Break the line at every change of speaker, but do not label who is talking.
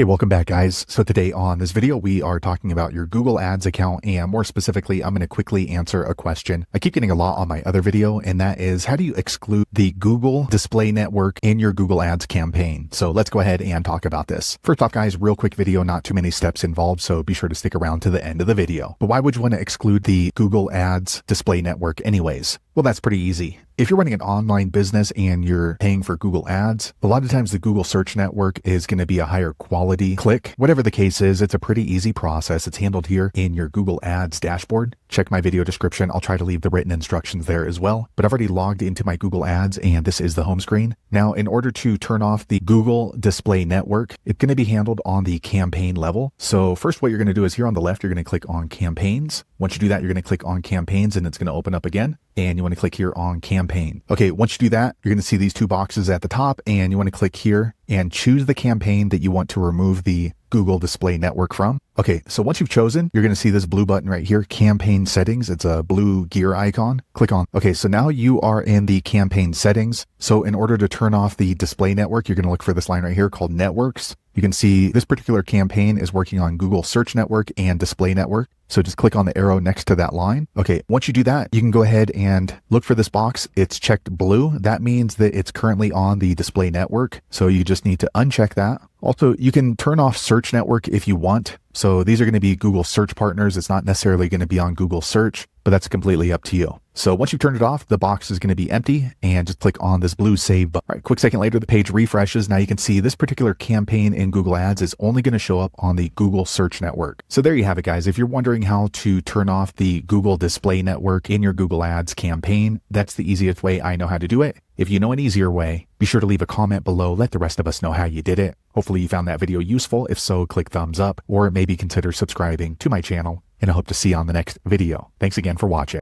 Hey, welcome back guys. So today on this video, we are talking about your Google Ads account, and more specifically, I'm going to quickly answer a question I keep getting a lot on my other video, and that is, how do you exclude the Google display network in your Google Ads campaign? So let's go ahead and talk about this. First off guys, real quick video, not too many steps involved, so be sure to stick around to the end of the video. But why would you want to exclude the Google Ads display network anyways? Well, that's pretty easy. If you're running an online business and you're paying for Google Ads, a lot of times the Google search network is going to be a higher quality click. Whatever the case is, it's a pretty easy process. It's handled here in your Google Ads dashboard. Check my video description. I'll try to leave the written instructions there as well. But I've already logged into my Google Ads and this is the home screen. Now, in order to turn off the Google display network, it's going to be handled on the campaign level. So first, what you're going to do is here on the left, you're going to click on campaigns. Once you do that, you're going to click on campaigns and it's going to open up again. And you want to click here on campaign. Okay, once you do that, you're going to see these two boxes at the top and you want to click here and choose the campaign that you want to remove the Google display network from. Okay, so once you've chosen, you're going to see this blue button right here, campaign settings. It's a blue gear icon. Click on. Okay, so now you are in the campaign settings. So in order to turn off the display network, you're going to look for this line right here called networks. You can see this particular campaign is working on Google Search Network and Display Network. So just click on the arrow next to that line. Okay, once you do that, you can go ahead and look for this box. It's checked blue. That means that it's currently on the display network. So you just need to uncheck that. Also, you can turn off Search Network if you want. So these are going to be Google search partners. It's not necessarily going to be on Google search, but that's completely up to you. So once you've turned it off, the box is going to be empty and just click on this blue save button. All right, quick second later, the page refreshes. Now you can see this particular campaign in Google Ads is only going to show up on the Google Search Network. So there you have it, guys. If you're wondering how to turn off the Google display network in your Google Ads campaign, that's the easiest way I know how to do it. If you know an easier way, be sure to leave a comment below. Let the rest of us know how you did it. Hopefully you found that video useful. If so, click thumbs up or maybe consider subscribing to my channel, and I hope to see you on the next video. Thanks again for watching.